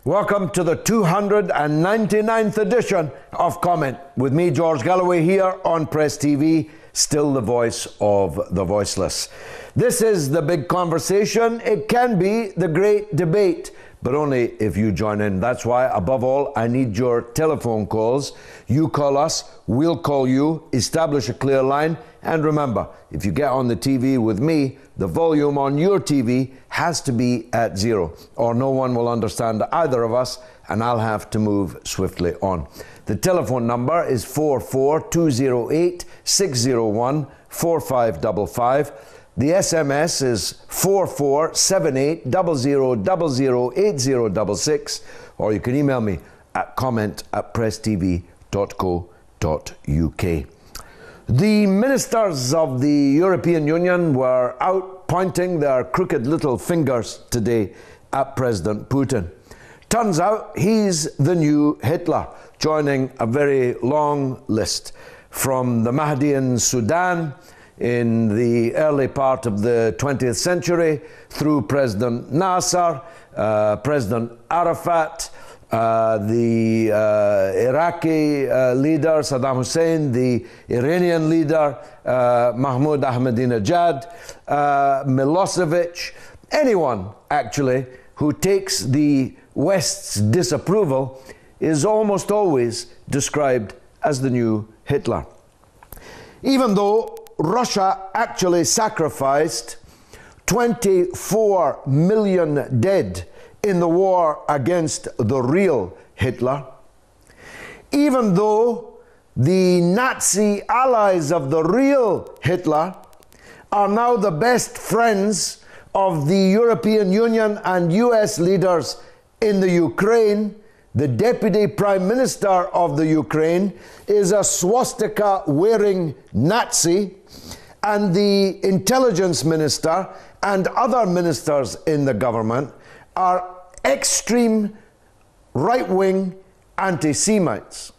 Welcome to the 299th edition of Comment with me, George Galloway, here on Press TV, still the voice of the voiceless. This is the big conversation. It can be the great debate, but only if you join in. That's why, above all, I need your telephone calls. You call us, we'll call you, establish a clear line, and remember, if you get on the TV with me, the volume on your TV has to be at 0, or no one will understand either of us, and I'll have to move swiftly on. The telephone number is 44208-601-4555. The SMS is 447800008066, or you can email me at comment@presstv.co.uk. The ministers of the European Union were out pointing their crooked little fingers today at President Putin. Turns out he's the new Hitler, joining a very long list. From the Mahdi in Sudan in the early part of the 20th century, through President Nasser, President Arafat, the Iraqi leader Saddam Hussein, the Iranian leader Mahmoud Ahmadinejad, Milosevic, anyone actually who takes the West's disapproval is almost always described as the new Hitler. Even though Russia actually sacrificed 24 million dead in the war against the real Hitler, even though the Nazi allies of the real Hitler are now the best friends of the European Union and US leaders in the Ukraine, the Deputy Prime Minister of the Ukraine is a swastika-wearing Nazi, and the Intelligence Minister and other ministers in the government are extreme right-wing anti-Semites.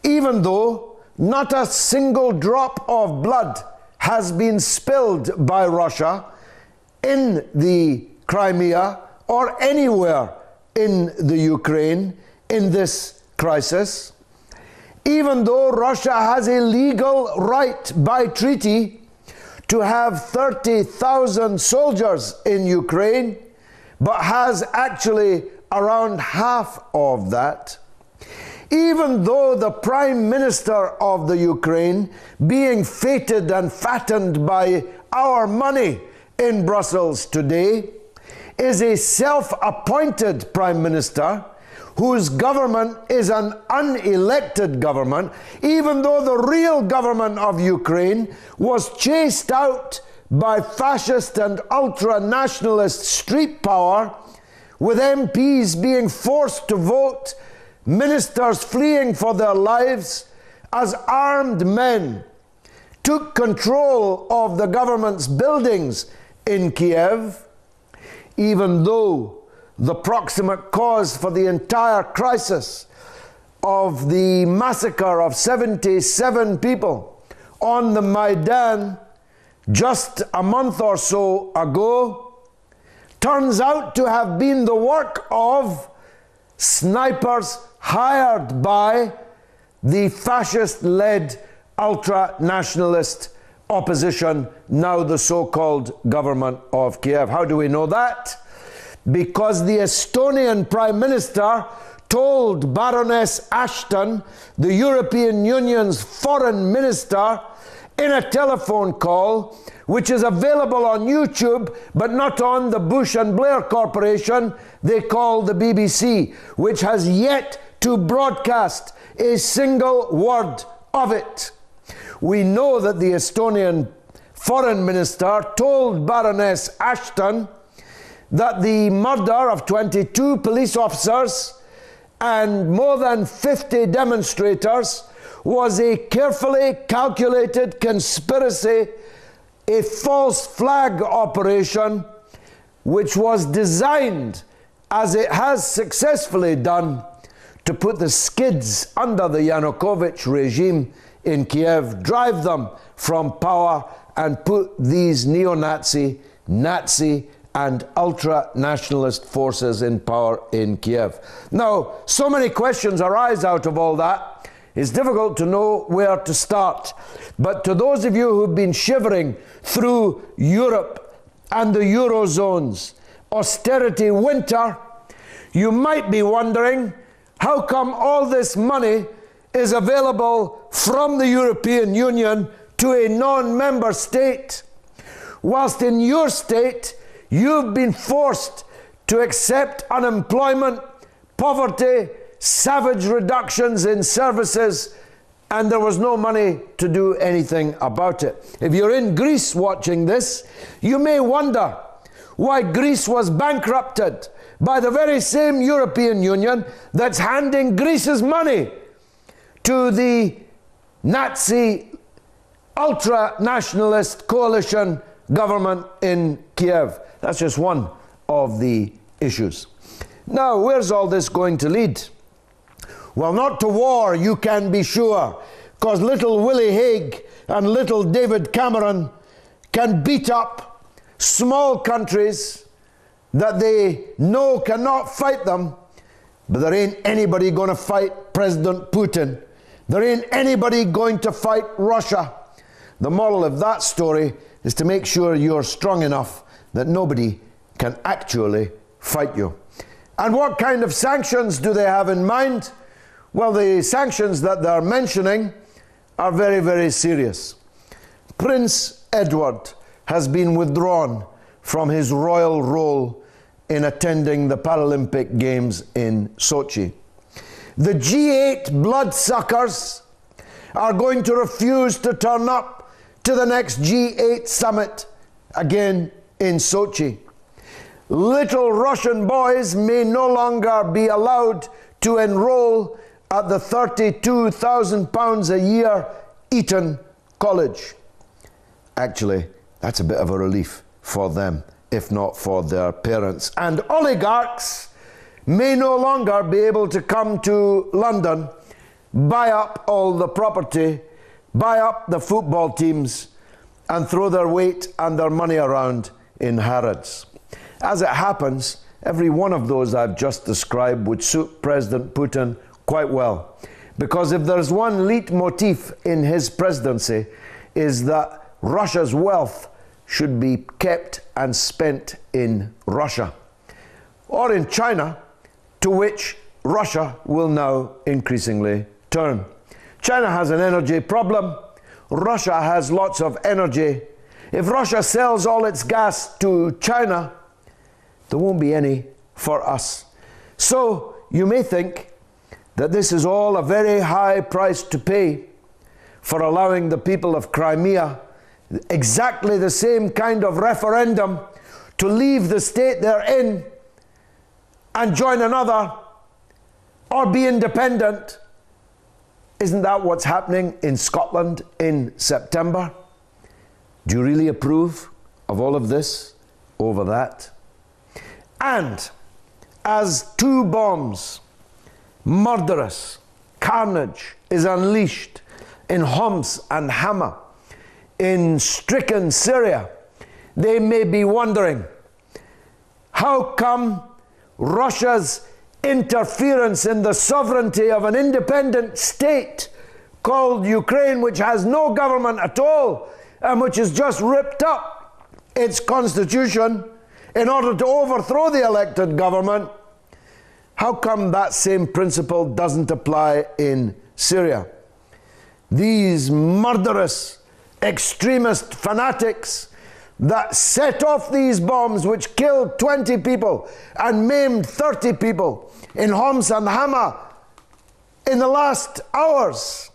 Even though not a single drop of blood has been spilled by Russia in the Crimea or anywhere in the Ukraine in this crisis, even though Russia has a legal right by treaty to have 30,000 soldiers in Ukraine, but has actually around half of that, even though the Prime Minister of the Ukraine, being feted and fattened by our money in Brussels today, is a self-appointed Prime Minister whose government is an unelected government, even though the real government of Ukraine was chased out by fascist and ultra-nationalist street power, with MPs being forced to vote, ministers fleeing for their lives, as armed men took control of the government's buildings in Kiev, even though the proximate cause for the entire crisis of the massacre of 77 people on the Maidan just a month or so ago turns out to have been the work of snipers hired by the fascist-led ultra-nationalist opposition, now the so-called government of Kiev. How do we know that? Because the Estonian Prime Minister told Baroness Ashton, the European Union's foreign minister, in a telephone call, which is available on YouTube, but not on the Bush and Blair Corporation they call the BBC, which has yet to broadcast a single word of it. We know that the Estonian foreign minister told Baroness Ashton that the murder of 22 police officers and more than 50 demonstrators was a carefully calculated conspiracy, a false flag operation, which was designed, as it has successfully done, to put the skids under the Yanukovych regime in Kiev, drive them from power, and put these neo-Nazi, Nazi and ultra-nationalist forces in power in Kiev. Now, so many questions arise out of all that, it's difficult to know where to start. But to those of you who've been shivering through Europe and the Eurozone's austerity winter, you might be wondering, how come all this money is available from the European Union to a non-member state, whilst in your state you've been forced to accept unemployment, poverty, savage reductions in services, and there was no money to do anything about it. If you're in Greece watching this, you may wonder why Greece was bankrupted by the very same European Union that's handing Greece's money to the Nazi ultra-nationalist coalition government in Kiev. That's just one of the issues. Now, where's all this going to lead? Well, not to war, you can be sure, because little Willie Hague and little David Cameron can beat up small countries that they know cannot fight them, but there ain't anybody going to fight President Putin. There ain't anybody going to fight Russia. The moral of that story is to make sure you're strong enough that nobody can actually fight you. And what kind of sanctions do they have in mind? Well, the sanctions that they're mentioning are very, very serious. Prince Edward has been withdrawn from his royal role in attending the Paralympic Games in Sochi. The G8 bloodsuckers are going to refuse to turn up to the next G8 summit again in Sochi. Little Russian boys may no longer be allowed to enroll at the £32,000 a year Eton College. Actually, that's a bit of a relief for them, if not for their parents. And oligarchs may no longer be able to come to London, buy up all the property, buy up the football teams, and throw their weight and their money around in Harrods. As it happens, every one of those I've just described would suit President Putin quite well. Because if there's one leitmotif in his presidency, is that Russia's wealth should be kept and spent in Russia, or in China, to which Russia will now increasingly turn. China has an energy problem. Russia has lots of energy. If Russia sells all its gas to China, there won't be any for us. So you may think that this is all a very high price to pay for allowing the people of Crimea exactly the same kind of referendum to leave the state they're in and join another or be independent. Isn't that what's happening in Scotland in September? Do you really approve of all of this over that? And as two bombs, murderous carnage is unleashed in Homs and Hama, in stricken Syria, they may be wondering, how come Russia's interference in the sovereignty of an independent state called Ukraine, which has no government at all and which has just ripped up its constitution in order to overthrow the elected government, how come that same principle doesn't apply in Syria? These murderous extremist fanatics that set off these bombs which killed 20 people and maimed 30 people in Homs and Hama in the last hours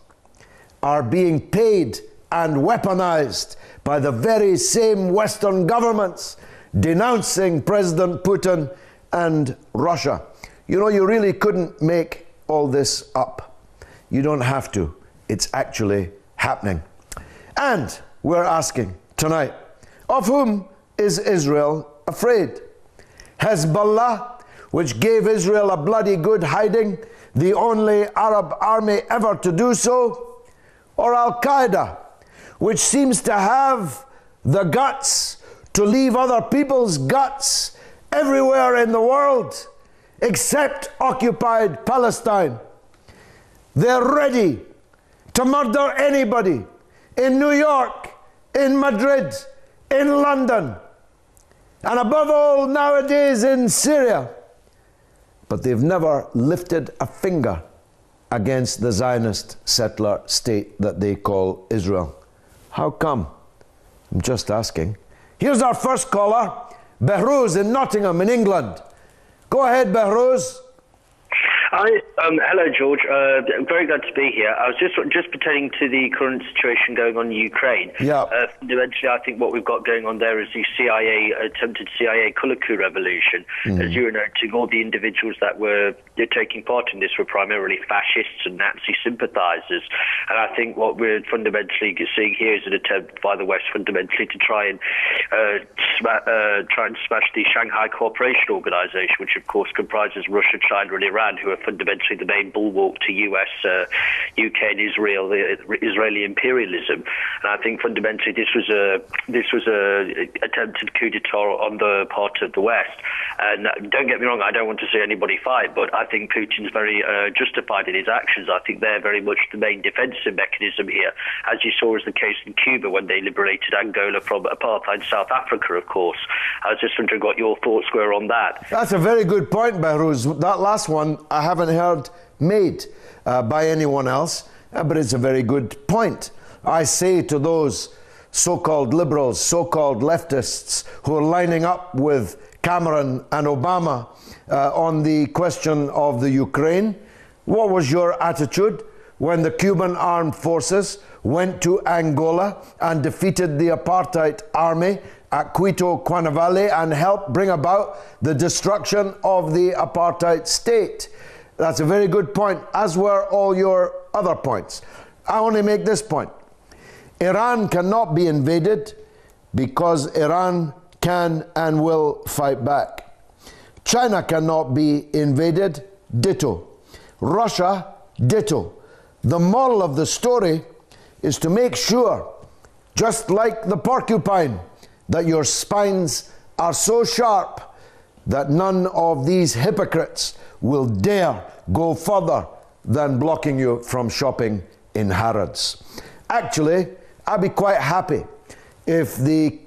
are being paid and weaponized by the very same Western governments denouncing President Putin and Russia. You know, you really couldn't make all this up. You don't have to. It's actually happening. And we're asking tonight, of whom is Israel afraid? Hezbollah, which gave Israel a bloody good hiding, the only Arab army ever to do so? Or Al-Qaeda, which seems to have the guts to leave other people's guts everywhere in the world except occupied Palestine. They're ready to murder anybody in New York, in Madrid, in London, and above all nowadays in Syria. But they've never lifted a finger against the Zionist settler state that they call Israel. How come? I'm just asking. Here's our first caller, Behrouz in Nottingham in England. Go ahead, Behrouz. Hi, hello, George. Very glad to be here. I was just pertaining to the current situation going on in Ukraine. Yeah. Fundamentally, I think what we've got going on there is the attempted CIA colour coup revolution. As you were noting, all the individuals that were taking part in this were primarily fascists and Nazi sympathisers. And I think what we're fundamentally seeing here is an attempt by the West fundamentally to try and smash the Shanghai Cooperation Organisation, which of course comprises Russia, China and Iran, who are fundamentally the main bulwark to US, UK and Israeli imperialism. And I think fundamentally this was a attempted coup d'etat on the part of the West. And don't get me wrong, I don't want to see anybody fight, but I think Putin's very justified in his actions. I think they're very much the main defensive mechanism here, as you saw as the case in Cuba when they liberated Angola from apartheid South Africa, of course. I was just wondering what your thoughts were on that. That's a very good point, Behrouz. That last one I haven't heard made by anyone else, but it's a very good point. I say to those so-called liberals, so-called leftists who are lining up with Cameron and Obama on the question of the Ukraine, what was your attitude when the Cuban armed forces went to Angola and defeated the apartheid army at Quito, Cuanavale, and helped bring about the destruction of the apartheid state? That's a very good point, as were all your other points. I only make this point. Iran cannot be invaded because Iran can and will fight back. China cannot be invaded, ditto. Russia, ditto. The moral of the story is to make sure, just like the porcupine, that your spines are so sharp that none of these hypocrites will dare go further than blocking you from shopping in Harrods. Actually, I'd be quite happy if the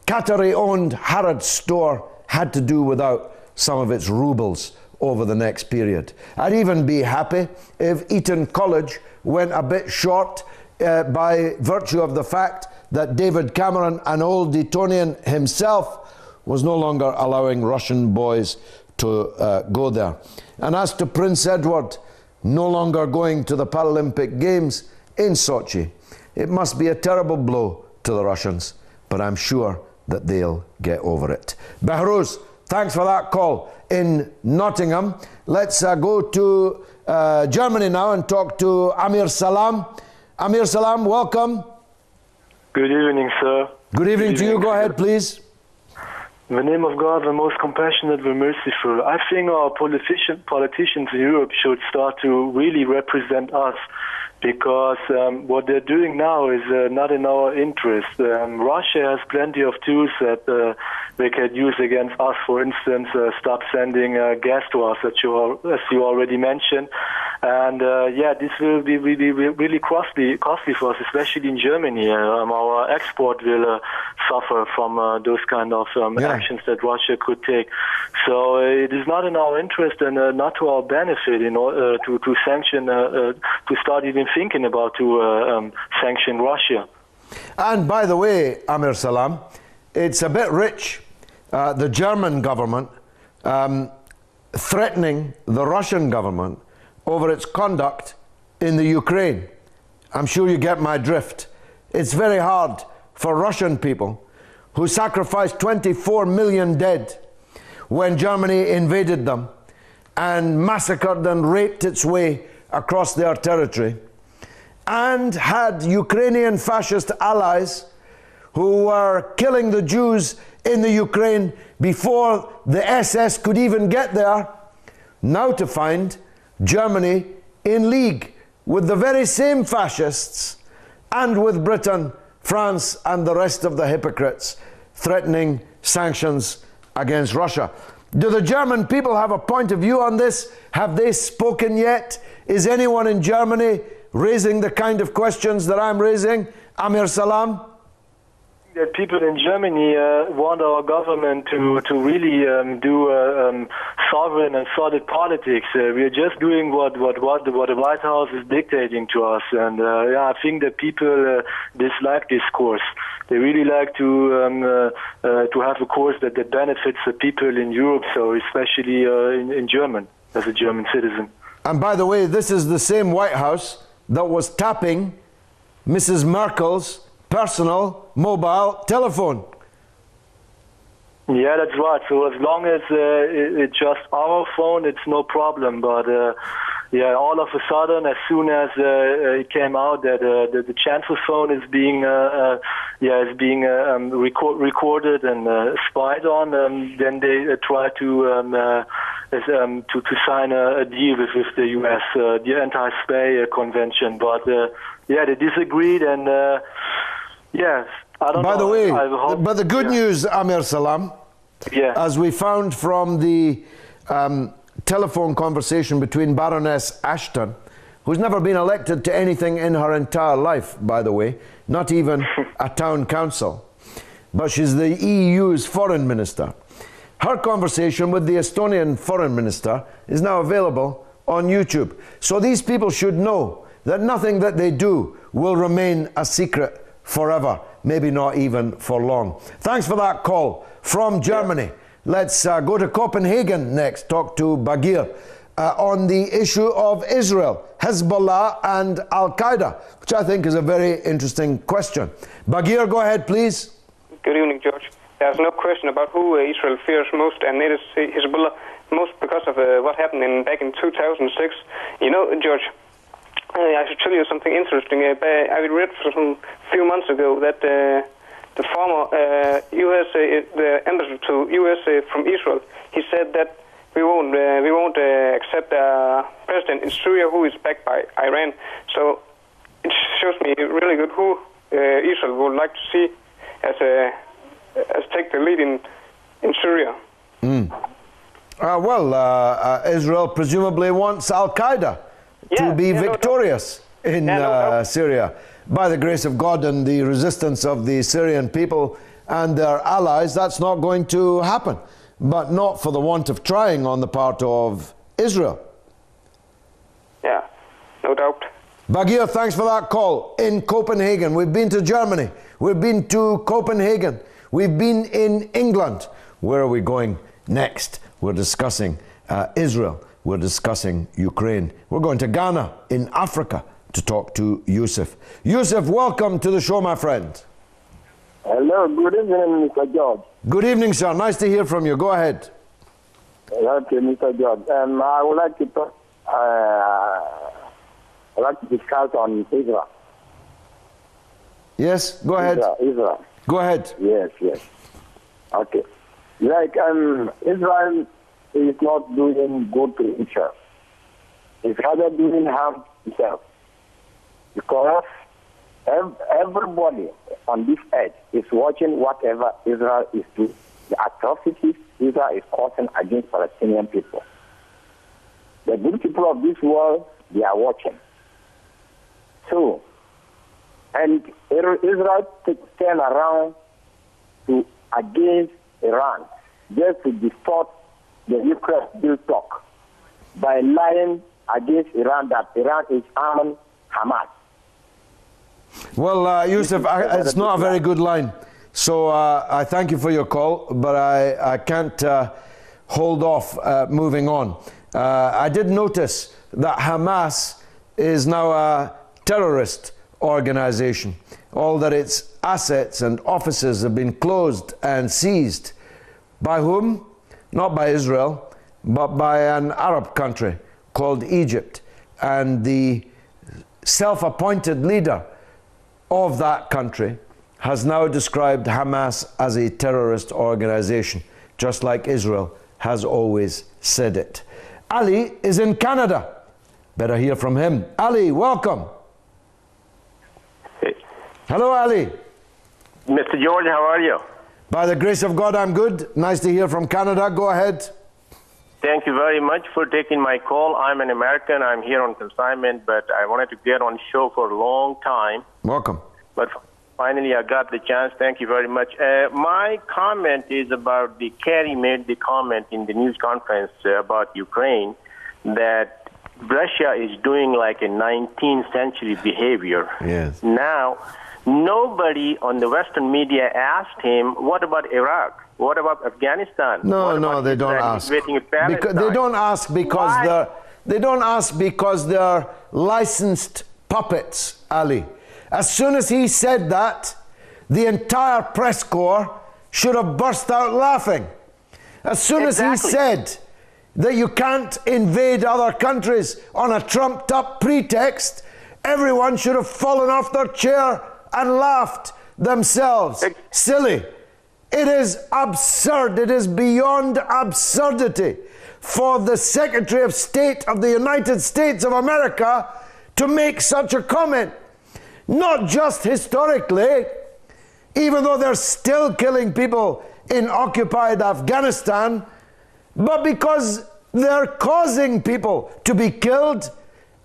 Qatari-owned Harrods store had to do without some of its rubles over the next period. I'd even be happy if Eton College went a bit short by virtue of the fact that David Cameron, an old Etonian himself, was no longer allowing Russian boys to go there. And as to Prince Edward no longer going to the Paralympic Games in Sochi, it must be a terrible blow to the Russians, but I'm sure that they'll get over it. Behrouz, thanks for that call in Nottingham. Let's go to Germany now and talk to Amir Salam. Amir Salam, welcome. Good evening, sir. Good evening to you. Go ahead, please. In the name of God, the most compassionate, the merciful, I think our politicians in Europe should start to really represent us, because what they're doing now is not in our interest. Russia has plenty of tools that they can use against us. For instance, stop sending gas to us, as you already mentioned. And yeah, this will be really costly for us, especially in Germany. Our export will suffer from those kind of actions that Russia could take. So it is not in our interest and not to our benefit in order to sanction, to start even thinking about to sanction Russia. And by the way, Amir Salam, it's a bit rich, the German government threatening the Russian government over its conduct in the Ukraine. I'm sure you get my drift. It's very hard for Russian people who sacrificed 24 million dead when Germany invaded them and massacred and raped its way across their territory, and had Ukrainian fascist allies who were killing the Jews in the Ukraine before the SS could even get there, now to find Germany in league with the very same fascists and with Britain, France and the rest of the hypocrites threatening sanctions against Russia. Do the German people have a point of view on this? Have they spoken yet? Is anyone in Germany raising the kind of questions that I'm raising? Amir Salam? That people in Germany want our government to really do sovereign and solid politics. We are just doing what the White House is dictating to us, and I think that people dislike this course. They really like to have a course that benefits the people in Europe, so especially in German, as a German citizen. And by the way, this is the same White House that was tapping Mrs. Merkel's personal mobile telephone. Yeah, that's right. So as long as it's just our phone, it's no problem. But yeah, all of a sudden, as soon as it came out that the chancellor's phone is being recorded and spied on, then they try to sign a deal with the U.S. The anti-spy convention. But yeah, they disagreed, and yes, I don't know. By the way, but the good news, Amir Salam, as we found from the telephone conversation between Baroness Ashton, who's never been elected to anything in her entire life, by the way, not even a town council, but she's the EU's foreign minister. Her conversation with the Estonian foreign minister is now available on YouTube. So these people should know that nothing that they do will remain a secret forever, maybe not even for long. Thanks for that call from Germany. Let's go to Copenhagen next, talk to Bagir on the issue of Israel, Hezbollah and Al-Qaeda, which I think is a very interesting question. Bagir, go ahead, please. Good evening, George. There's no question about who Israel fears most, and it is Hezbollah, most because of what happened back in 2006. You know, George, I should tell you something interesting. I read a few months ago that the former U.S. the ambassador to U.S. from Israel, he said that we won't accept a president in Syria who is backed by Iran. So it shows me really good who Israel would like to see as take the lead in Syria. Israel presumably wants Al-Qaeda to be victorious in Syria. By the grace of God and the resistance of the Syrian people and their allies, that's not going to happen. But not for the want of trying on the part of Israel. Yeah, no doubt. Bagir, thanks for that call. In Copenhagen, we've been to Germany, we've been to Copenhagen, we've been in England. Where are we going next? We're discussing Israel, we're discussing Ukraine. We're going to Ghana in Africa to talk to Yusuf. Yusuf, welcome to the show, my friend. Hello, good evening, Mr. George. Good evening, sir. Nice to hear from you. Go ahead. Okay, Mr. George. I would like to talk, I'd like to discuss on Israel. Yes, go ahead. Israel. Go ahead. Yes. Okay. Like, Israel is not doing good to itself. It's rather doing harm to itself. Because everybody on this earth is watching whatever Israel is doing, the atrocities Israel is causing against Palestinian people. The good people of this world, they are watching. So, and Israel turn around to against Iran just to distort the nuclear deal talk by lying against Iran that Iran is arming Hamas. Well, Yusuf, it's not a very good line. So I thank you for your call, but I can't hold off moving on. I did notice that Hamas is now a terrorist organization. All that its assets and offices have been closed and seized. By whom? Not by Israel, but by an Arab country called Egypt. And the self-appointed leader of that country has now described Hamas as a terrorist organization, just like Israel has always said it. Ali is in Canada. Better hear from him. Ali, welcome. Hey. Hello, Ali. Mr. George, how are you? By the grace of God, I'm good. Nice to hear from Canada. Go ahead. Thank you very much for taking my call. I'm an American. I'm here on consignment, but I wanted to get on show for a long time. Welcome. But finally, I got the chance. Thank you very much. My comment is about Kerry made the comment in the news conference about Ukraine that Russia is doing like a 19th century behavior. Yes. Now, nobody on the Western media asked him, what about Iraq? What about Afghanistan? No, they don't ask. Because they don't ask because they're licensed puppets, Ali. As soon as he said that, the entire press corps should have burst out laughing. As soon as he said that you can't invade other countries on a trumped-up pretext, everyone should have fallen off their chair and laughed themselves silly. It is absurd. It is beyond absurdity for the Secretary of State of the United States of America to make such a comment. Not just historically, even though they're still killing people in occupied Afghanistan, but because they're causing people to be killed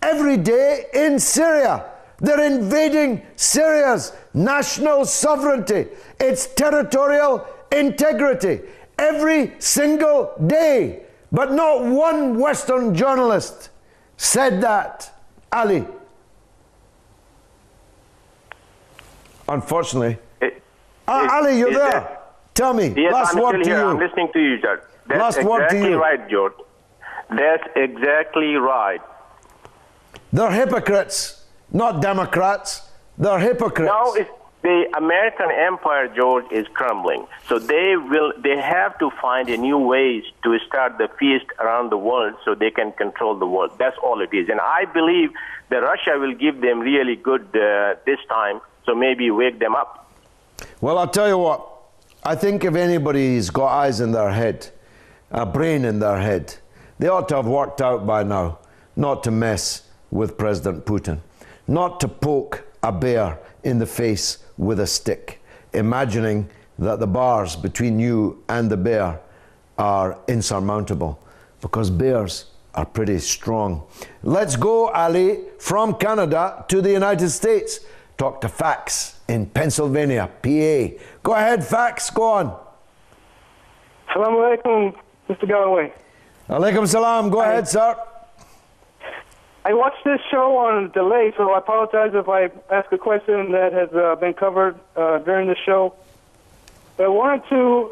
every day in Syria. They're invading Syria's national sovereignty, its territorial integrity, every single day. But not one Western journalist said that, Ali. Unfortunately. Ali, you're there. Tell me. Yes, last I'm word still to here. you. I'm listening to you, George. That's Last word to exactly you. right, George. That's exactly right. They're hypocrites, not Democrats. They're hypocrites. Now the American empire, George, is crumbling. So they have to find a new ways to start the feast around the world so they can control the world. That's all it is. And I believe that Russia will give them really good this time, so maybe wake them up. Well, I'll tell you what. I think if anybody's got eyes in their head, a brain in their head, they ought to have worked out by now not to mess with President Putin, not to poke a bear in the face with a stick, imagining that the bars between you and the bear are insurmountable, because bears are pretty strong. Let's go, Ali, from Canada to the United States. Talk to Fax in Pennsylvania, PA. Go ahead, Fax, go on. Assalamu alaikum, Mr. Galloway. Alaikum salam, go ahead, sir. I watched this show on delay, so I apologize if I ask a question that has been covered during the show. But I wanted to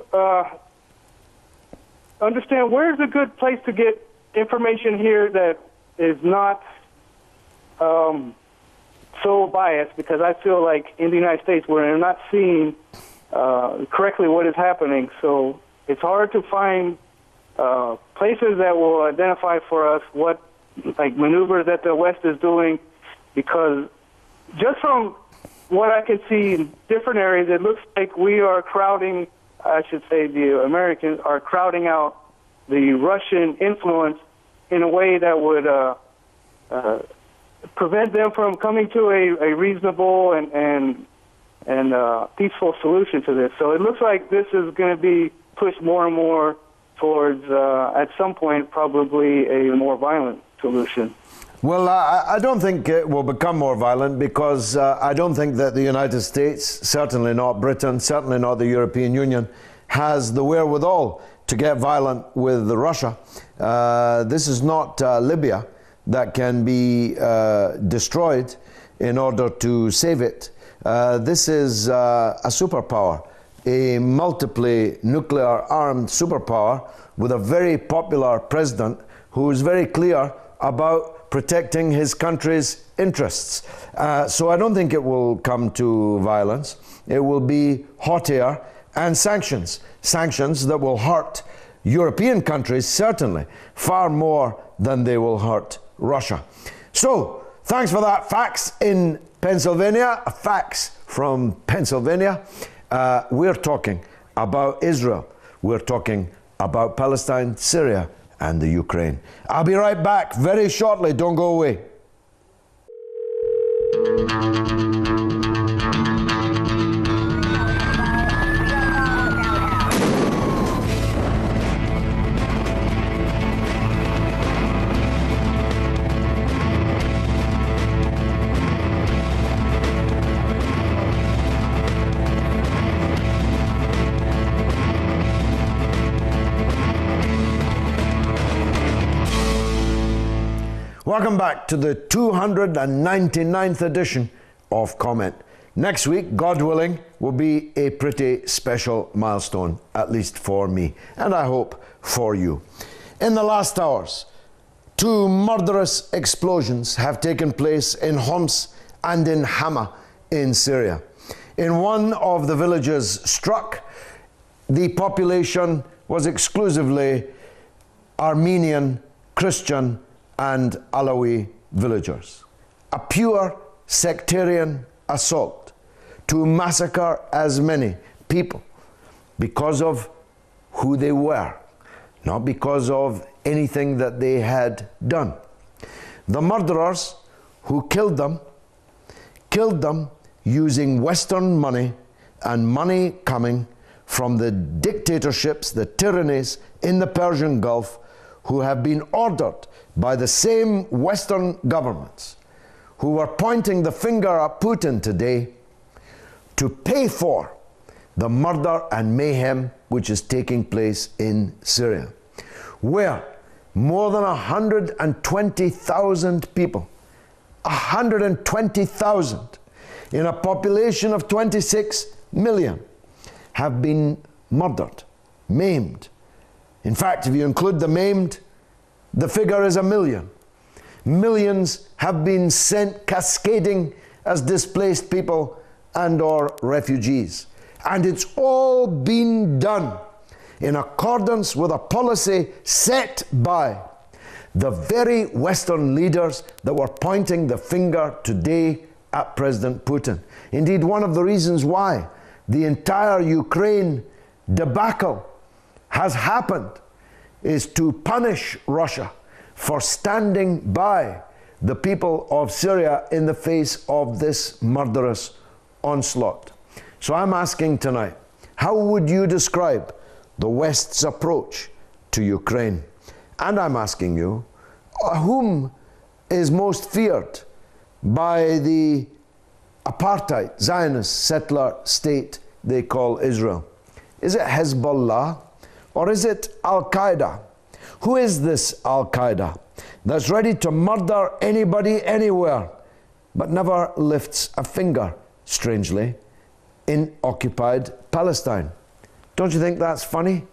understand where's a good place to get information here that is not so biased, because I feel like in the United States we're not seeing correctly what is happening. So it's hard to find places that will identify for us what maneuvers that the West is doing, because just from what I can see in different areas, it looks like we are crowding, I should say the Americans are crowding out the Russian influence in a way that would prevent them from coming to a reasonable and peaceful solution to this. So it looks like this is going to be pushed more and more towards, at some point, probably a more violent solution. Well, I don't think it will become more violent, because I don't think that the United States, certainly not Britain, certainly not the European Union, has the wherewithal to get violent with Russia. This is not Libya that can be destroyed in order to save it. This is a superpower, a multiply nuclear armed superpower with a very popular president who is very clear about protecting his country's interests. So I don't think it will come to violence. It will be hot air and sanctions. Sanctions that will hurt European countries, certainly, far more than they will hurt Russia. So, thanks for that. Fax in Pennsylvania, a fax from Pennsylvania. We're talking about Israel. We're talking about Palestine, Syria, and the Ukraine. I'll be right back very shortly. Don't go away. Welcome back to the 299th edition of Comment. Next week, God willing, will be a pretty special milestone, at least for me, and I hope for you. In the last hours, 2 murderous explosions have taken place in Homs and in Hama in Syria. In one of the villages struck, the population was exclusively Armenian, Christian, and Alawi villagers. A pure sectarian assault to massacre as many people because of who they were, not because of anything that they had done. The murderers who killed them using Western money and money coming from the dictatorships, the tyrannies in the Persian Gulf, who have been ordered by the same Western governments who are pointing the finger at Putin today to pay for the murder and mayhem which is taking place in Syria, where more than 120,000 people, 120,000 in a population of 26 million, have been murdered, maimed. In fact, if you include the maimed, the figure is 1 million. Millions have been sent cascading as displaced people and or refugees. And it's all been done in accordance with a policy set by the very Western leaders that were pointing the finger today at President Putin. Indeed, one of the reasons why the entire Ukraine debacle has happened is to punish Russia for standing by the people of Syria in the face of this murderous onslaught. So I'm asking tonight, how would you describe the West's approach to Ukraine? And I'm asking you, whom is most feared by the apartheid Zionist settler state they call Israel? Is it Hezbollah or is it Al-Qaeda? Who is this Al-Qaeda that's ready to murder anybody anywhere but never lifts a finger, strangely, in occupied Palestine? Don't you think that's funny?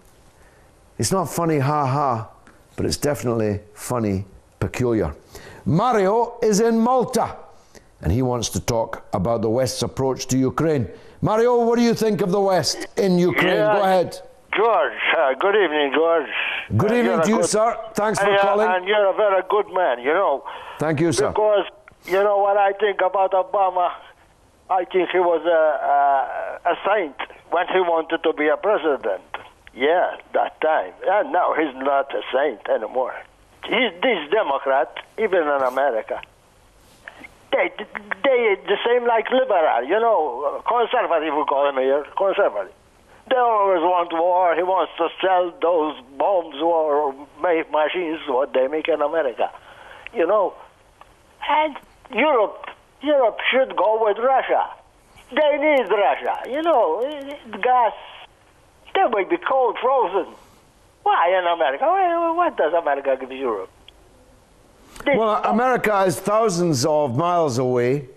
It's not funny, ha ha, but it's definitely funny, peculiar. Mario is in Malta, and he wants to talk about the West's approach to Ukraine. Mario, what do you think of the West in Ukraine? Yeah, go ahead. George, good evening, George. Good evening to you, sir. Thanks for calling. And you're a very good man, you know. Thank you, sir. Because, you know what I think about Obama? I think he was a saint when he wanted to be a president. Yeah, that time. And now he's not a saint anymore. These Democrats, even in America, they the same like liberal, you know, conservative, we call them here, conservative. They always want war. He wants to sell those bombs or make machines, what they make in America, you know. And Europe should go with Russia. They need Russia, you know. Gas, they will be cold, frozen. Why in America? What does America give Europe? Well, America is thousands of miles away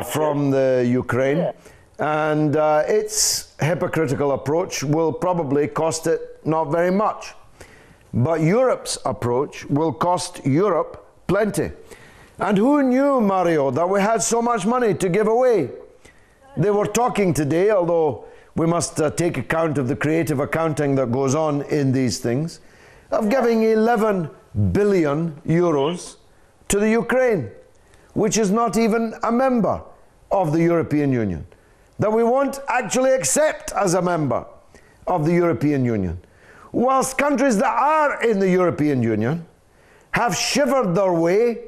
from the Ukraine. Yeah. And its hypocritical approach will probably cost it not very much. But Europe's approach will cost Europe plenty. And who knew, Mario, that we had so much money to give away? They were talking today, although we must take account of the creative accounting that goes on in these things, of giving 11 billion euros to the Ukraine, which is not even a member of the European Union, that we won't actually accept as a member of the European Union. Whilst countries that are in the European Union have shivered their way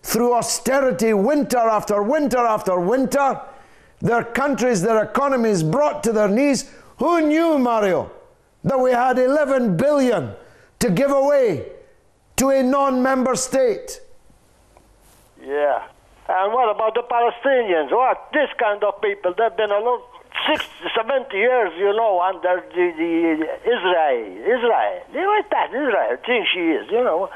through austerity winter after winter after winter, their countries, their economies brought to their knees. Who knew, Mario, that we had 11 billion to give away to a non-member state? Yeah. And what about the Palestinians? What? This kind of people, they've been 60, 70 years, you know, under the Israel. What's that? Israel, I think she is, you know.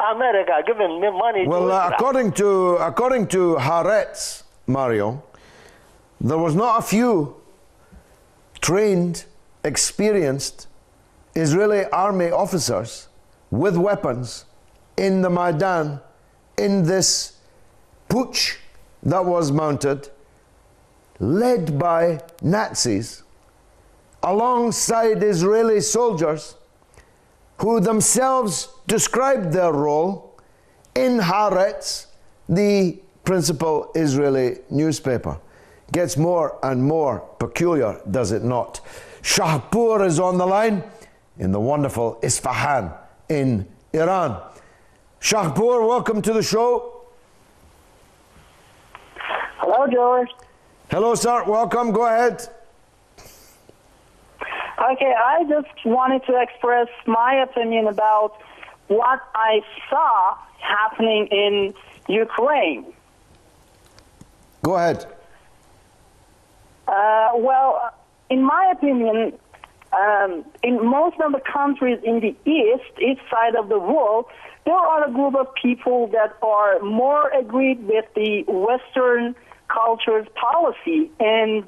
America giving me money. Well, to according to Haaretz, Mario, there was not a few trained, experienced Israeli army officers with weapons in the Maidan in this putsch that was mounted, led by Nazis, alongside Israeli soldiers who themselves described their role in Haaretz, the principal Israeli newspaper. Gets more and more peculiar, does it not? Shahpur is on the line in the wonderful Isfahan in Iran. Shahpur, welcome to the show. Hello, George. Hello, sir. Welcome. Go ahead. Okay, I just wanted to express my opinion about what I saw happening in Ukraine. Go ahead. Well, in my opinion, in most of the countries in the east side of the world, there are a group of people that are more agreed with the Western culture's policy, and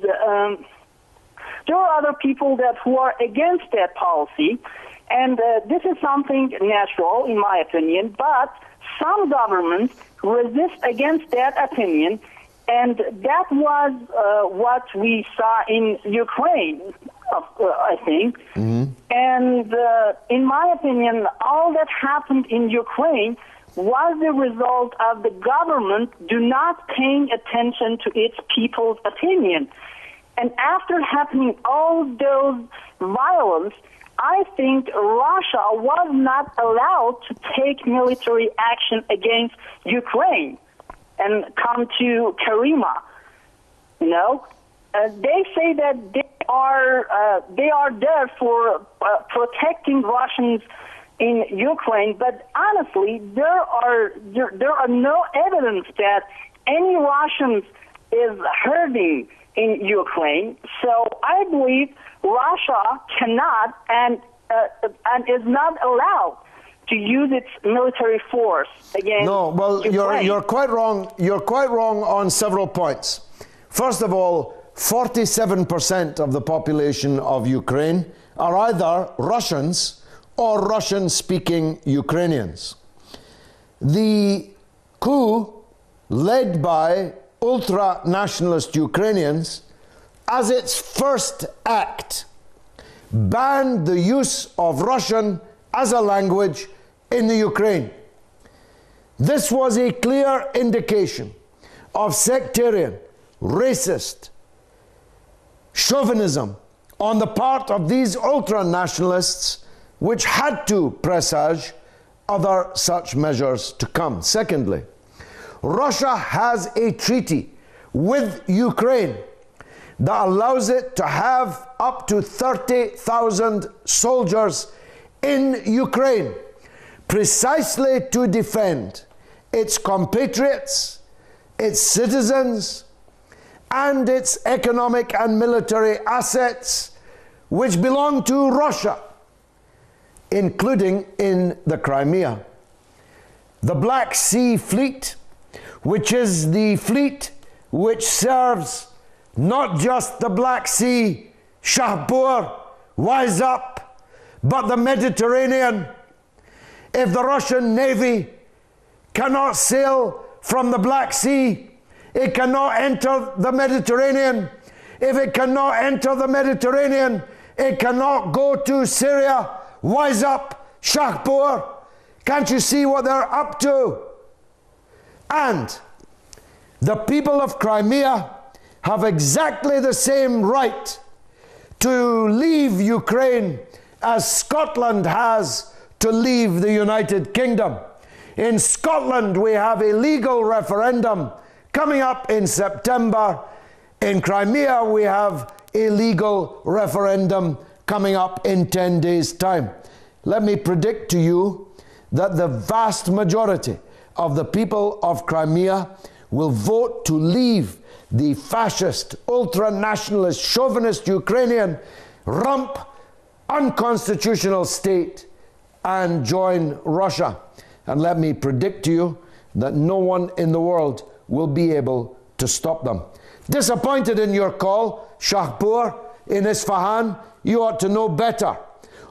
there are other people who are against that policy, and this is something natural, in my opinion, but some governments resist against that opinion, and that was what we saw in Ukraine, I think. Mm-hmm. And in my opinion, all that happened in Ukraine was the result of the government not paying attention to its people's opinion. And after happening all those violence, I think Russia was not allowed to take military action against Ukraine and come to Crimea. You know, they say that they are there for protecting Russians in Ukraine, but honestly, there are no evidence that any Russians is hurting in Ukraine. So I believe Russia cannot and is not allowed to use its military force against Ukraine. You're quite wrong. You're quite wrong on several points. First of all, 47% of the population of Ukraine are either Russians or Russian-speaking Ukrainians. The coup led by ultra-nationalist Ukrainians, as its first act, banned the use of Russian as a language in the Ukraine. This was a clear indication of sectarian, racist chauvinism on the part of these ultra-nationalists, which had to presage other such measures to come. Secondly, Russia has a treaty with Ukraine that allows it to have up to 30,000 soldiers in Ukraine, precisely to defend its compatriots, its citizens, and its economic and military assets, which belong to Russia, including in the Crimea. The Black Sea Fleet, which is the fleet which serves not just the Black Sea, Shahpur, wise up, but the Mediterranean. If the Russian Navy cannot sail from the Black Sea, it cannot enter the Mediterranean. If it cannot enter the Mediterranean, it cannot go to Syria. Wise up, Shahpur. Can't you see what they're up to? And the people of Crimea have exactly the same right to leave Ukraine as Scotland has to leave the United Kingdom. In Scotland, we have a legal referendum coming up in September. In Crimea, we have a legal referendum coming up in 10 days' time. Let me predict to you that the vast majority of the people of Crimea will vote to leave the fascist, ultra-nationalist, chauvinist Ukrainian rump, unconstitutional state and join Russia. And let me predict to you that no one in the world will be able to stop them. Disappointed in your call, Shahpur in Isfahan, you ought to know better.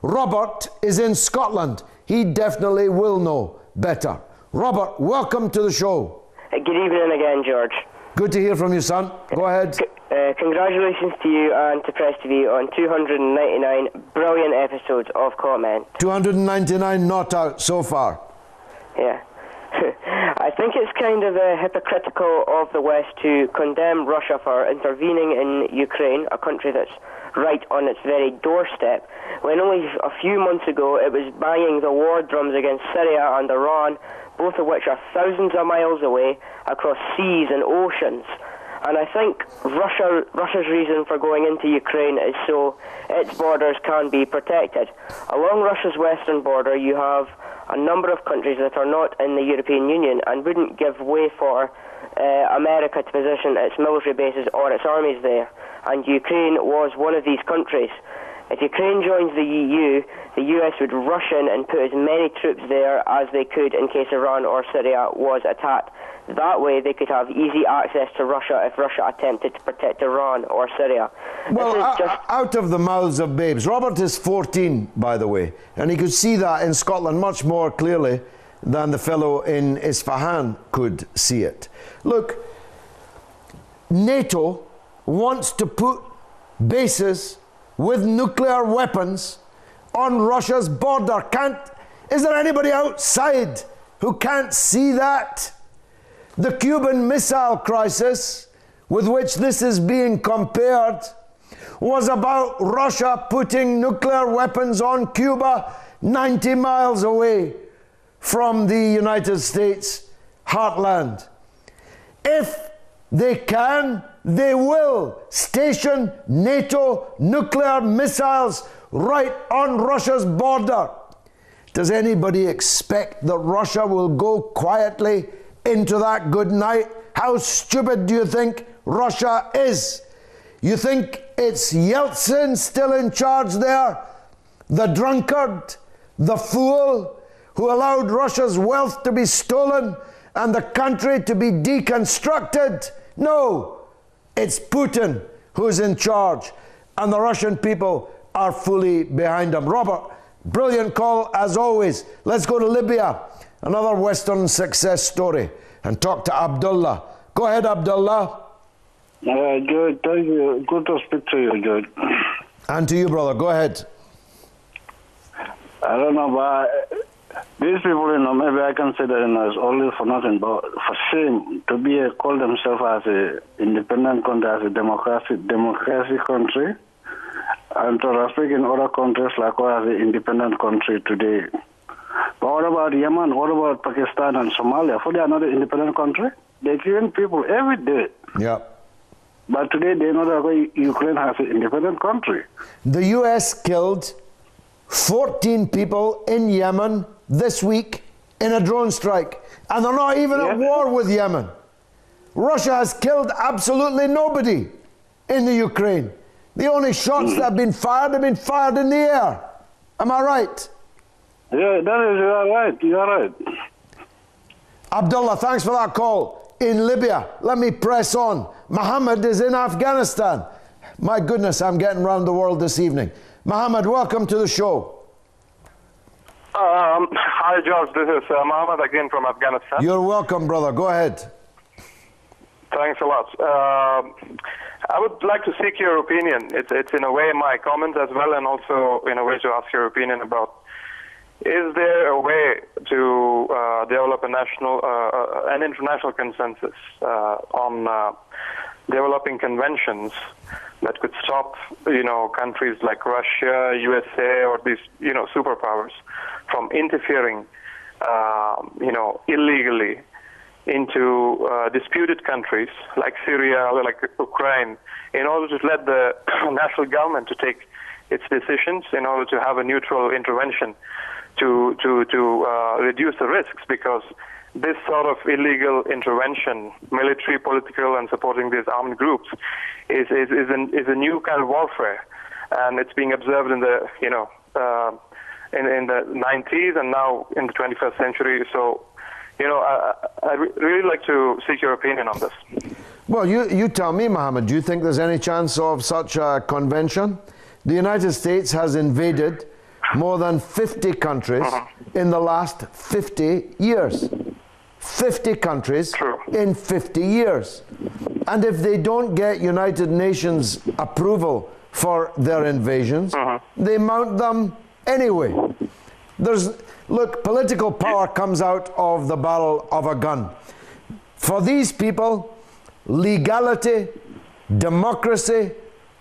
Robert is in Scotland. He definitely will know better. Robert, welcome to the show. Good evening again, George. Good to hear from you, son. Go ahead. Congratulations to you and to Press TV on 299 brilliant episodes of Comment. 299 not out so far. Yeah. I think it's kind of hypocritical of the West to condemn Russia for intervening in Ukraine, a country that's right on its very doorstep, when only a few months ago it was banging the war drums against Syria and Iran, both of which are thousands of miles away across seas and oceans. And I think Russia's reason for going into Ukraine is so its borders can be protected. Along Russia's western border, you have a number of countries that are not in the European Union and wouldn't give way for America to position its military bases or its armies there. And Ukraine was one of these countries. If Ukraine joins the EU, the US would rush in and put as many troops there as they could in case Iran or Syria was attacked. That way they could have easy access to Russia if Russia attempted to protect Iran or Syria. Well, out of the mouths of babes. Robert is 14, by the way, and he could see that in Scotland much more clearly than the fellow in Isfahan could see it. Look, NATO wants to put bases with nuclear weapons on Russia's border. Is there anybody outside who can't see that? The Cuban Missile Crisis, with which this is being compared, was about Russia putting nuclear weapons on Cuba 90 miles away from the United States heartland. If they can, they will station NATO nuclear missiles right on Russia's border. Does anybody expect that Russia will go quietly into that good night? How stupid do you think Russia is? You think it's Yeltsin still in charge there? The drunkard, the fool who allowed Russia's wealth to be stolen and the country to be deconstructed? No, it's Putin who's in charge, and the Russian people are fully behind him. Robert, brilliant call as always. Let's go to Libya, another Western success story, and talk to Abdullah. Go ahead, Abdullah. George, thank you. Good to speak to you, George. And to you, brother. Go ahead. I don't know, but these people, maybe I consider them as only for nothing, but for shame to call themselves as an independent country, as a democracy country, and to respect in other countries like us as an independent country today. But what about Yemen? What about Pakistan and Somalia? For they are not an independent country. They kill people every day. Yeah. But today they know that Ukraine has an independent country. The US killed 14 people in Yemen this week in a drone strike. And they're not even at war with Yemen. Russia has killed absolutely nobody in the Ukraine. The only shots that have been fired in the air. Am I right? Yeah, you are right. You are right. Abdullah, thanks for that call. In Libya, let me press on. Mohammed is in Afghanistan. My goodness, I'm getting around the world this evening. Mohammed, welcome to the show. Hi, George. This is Mohammed again from Afghanistan. You're welcome, brother. Go ahead. Thanks a lot. I would like to seek your opinion. It's in a way my comment as well, and also in a way to ask your opinion about, is there a way to develop an international consensus on developing conventions that could stop, countries like Russia, USA, or these, superpowers from interfering, illegally into disputed countries like Syria or like Ukraine, in order to let the national government to take its decisions, in order to have a neutral intervention to reduce the risks, because this sort of illegal intervention, military, political, and supporting these armed groups, is a new kind of warfare, and it's being observed in the in the 90s and now in the 21st century. So, I'd really like to seek your opinion on this. Well, you tell me, Mohammed, do you think there's any chance of such a convention? The United States has invaded more than 50 countries in the last 50 years. 50 countries in 50 years. And if they don't get United Nations approval for their invasions, they mount them anyway. Look, political power comes out of the barrel of a gun. For these people, legality, democracy,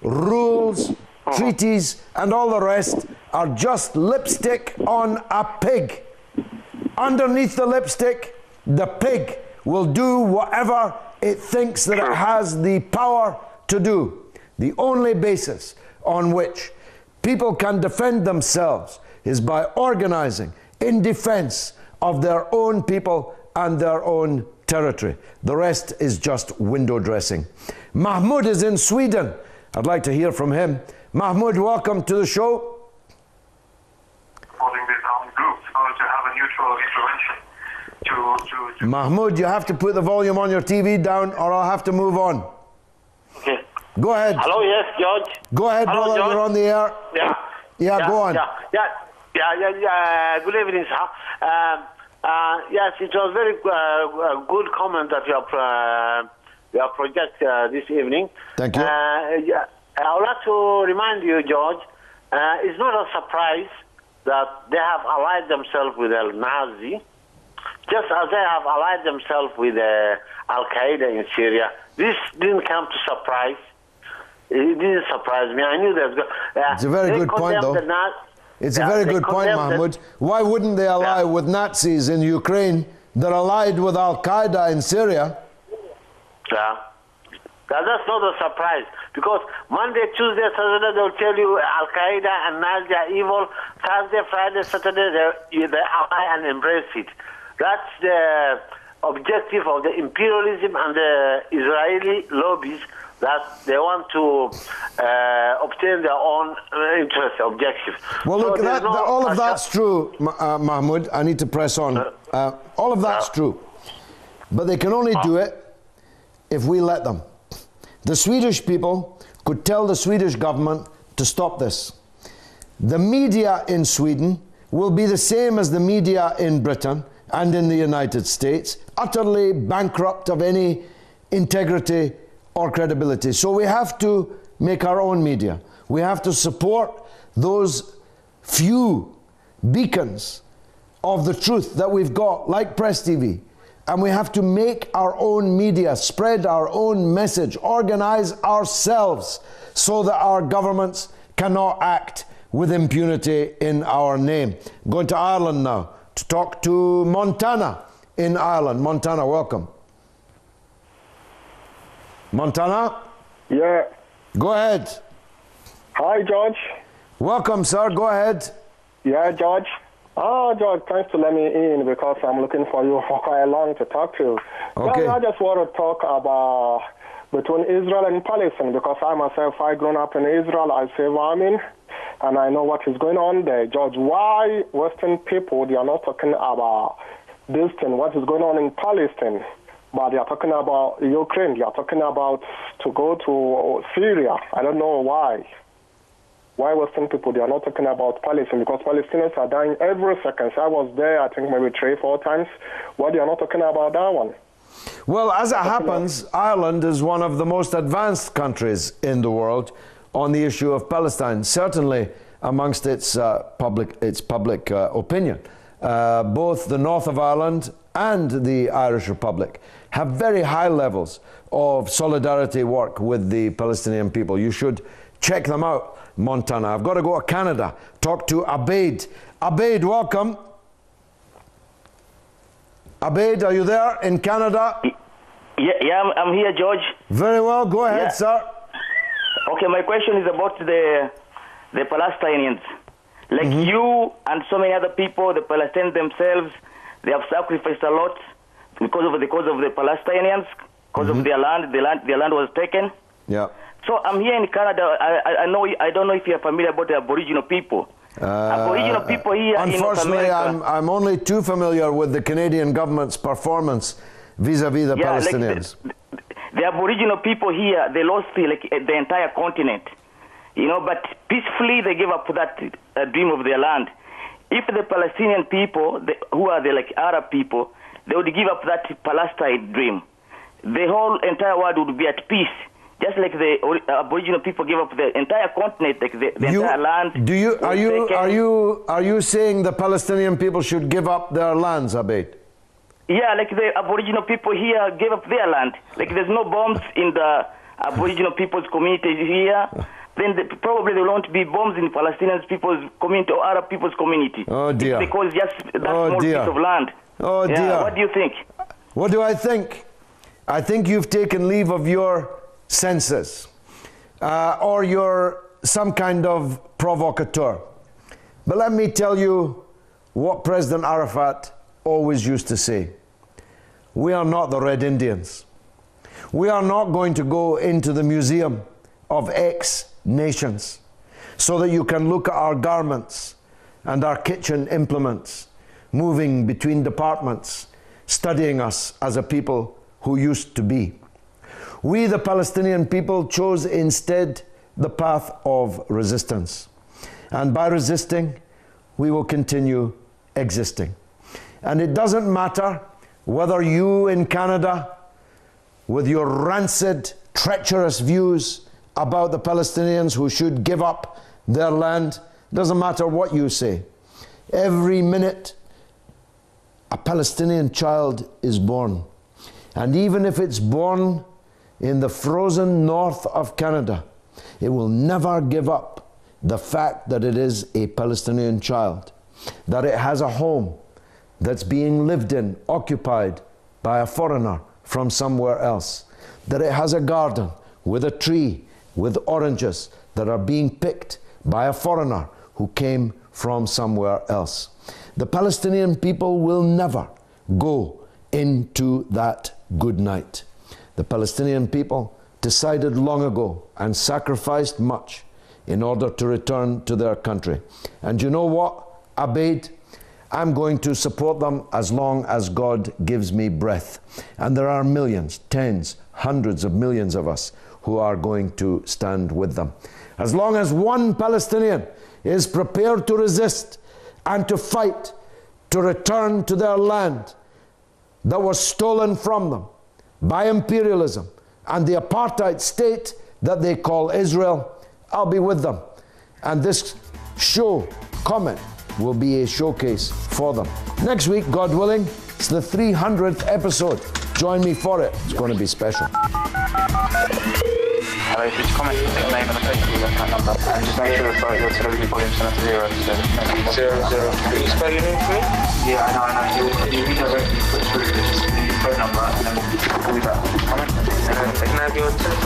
rules, treaties, and all the rest are just lipstick on a pig. Underneath the lipstick, the pig will do whatever it thinks that it has the power to do. The only basis on which people can defend themselves is by organizing in defense of their own people and their own territory. The rest is just window dressing. Mahmoud is in Sweden. I'd like to hear from him. Mahmoud, welcome to the show. Calling this armed group to have a neutral intervention. Mahmoud, you have to put the volume on your TV down or I'll have to move on. Okay. Go ahead. Hello, yes, George. Go ahead, Hello, brother, George. you're on the air. Yeah, go on. Good evening, sir. Yes, it was very good comment that you have project this evening. Thank you. I would like to remind you, George, it's not a surprise that they have allied themselves with Al-Nazi, just as they have allied themselves with Al-Qaeda in Syria. This didn't come to surprise. It didn't surprise me. I knew that. It's a very good point, though. It's a very good point, Mahmoud. Why wouldn't they ally with Nazis in Ukraine? They're allied with Al-Qaeda in Syria. Yeah. That's not a surprise. Because Monday, Tuesday, Saturday, they'll tell you Al-Qaeda and Nazi are evil. Thursday, Friday, Saturday, they ally and embrace it. That's the objective of the imperialism and the Israeli lobbies, that they want to obtain their own interest objectives. Well, look, so all of that's true, Mahmoud. I need to press on. All of that's true. But they can only do it if we let them. The Swedish people could tell the Swedish government to stop this. The media in Sweden will be the same as the media in Britain and in the United States, utterly bankrupt of any integrity or credibility. So we have to make our own media. We have to support those few beacons of the truth that we've got, like Press TV. And we have to make our own media, spread our own message, organize ourselves so that our governments cannot act with impunity in our name. I'm going to Ireland now to talk to Montana in Ireland. Montana, welcome. Montana? Yeah. Go ahead. Hi, George. Welcome, sir. Go ahead. Yeah, George. George, thanks to let me in because I'm looking for you for quite long to talk to. Okay. Well, I just want to talk about between Israel and Palestine because I myself, I grown up in Israel. I say farming, and I know what is going on there. George, why Western people, they are not talking about this thing, what is going on in Palestine, but they are talking about Ukraine. They are talking about to go to Syria. I don't know why. Why Western people, they are not talking about Palestine? Because Palestinians are dying every second. I was there, I think maybe 3-4 times. Why they are not talking about that one? Well, as it happens, Ireland is one of the most advanced countries in the world on the issue of Palestine, certainly amongst its public opinion. Both the north of Ireland and the Irish Republic have very high levels of solidarity work with the Palestinian people. You should check them out, Montana. I've got to go to Canada, talk to Abaid. Abaid, welcome. Abaid, are you there in Canada? Yeah, I'm here, George. Very well, go ahead, sir. Okay, my question is about the Palestinians. Like you and so many other people, the Palestinians themselves, they have sacrificed a lot because of the Palestinians, because of their land. Their land was taken. Yeah. So I'm here in Canada. I don't know if you're familiar about the Aboriginal people. Aboriginal people here in North Unfortunately, America. I'm only too familiar with the Canadian government's performance vis-a-vis the Palestinians. The Aboriginal people here, they lost the entire continent, but peacefully they gave up that dream of their land. If the Palestinian people, who are the Arab people, they would give up that Palestine dream, the whole entire world would be at peace. Just like the Aboriginal people gave up the entire continent, the entire land. Are you saying the Palestinian people should give up their lands, Abed? Yeah, like the Aboriginal people here gave up their land. Like there's no bombs in the Aboriginal people's community here. Then probably there won't be bombs in Palestinian people's community or Arab people's community. Oh dear. It's because just that small piece of land. Oh dear. Yeah, what do you think? What do I think? I think you've taken leave of your senses, or you're some kind of provocateur. But let me tell you what President Arafat always used to say. We are not the Red Indians. We are not going to go into the museum of X nations so that you can look at our garments and our kitchen implements moving between departments, studying us as a people who used to be. We, the Palestinian people, chose instead the path of resistance. And by resisting, we will continue existing. And it doesn't matter whether you in Canada, with your rancid, treacherous views about the Palestinians who should give up their land, doesn't matter what you say. Every minute, a Palestinian child is born. And even if it's born in the frozen north of Canada, it will never give up the fact that it is a Palestinian child, that it has a home that's being lived in, occupied by a foreigner from somewhere else, that it has a garden with a tree with oranges that are being picked by a foreigner who came from somewhere else. The Palestinian people will never go into that good night. The Palestinian people decided long ago and sacrificed much in order to return to their country. And you know what, Abed? I'm going to support them as long as God gives me breath. And there are millions, tens, hundreds of millions of us who are going to stand with them. As long as one Palestinian is prepared to resist and to fight to return to their land that was stolen from them by imperialism and the apartheid state that they call Israel, I'll be with them. And this show, comment, will be a showcase for them. Next week, God willing, it's the 300th episode. Join me for it. It's going to be special. Hello, if you just comment the name and the Facebook account number, and just make sure your television volume's set to 0. So 0. Can you spell your name for me? Yeah, I know. You'll be directly put through the phone number, and then we'll call you back. Comment. Can I have your telephone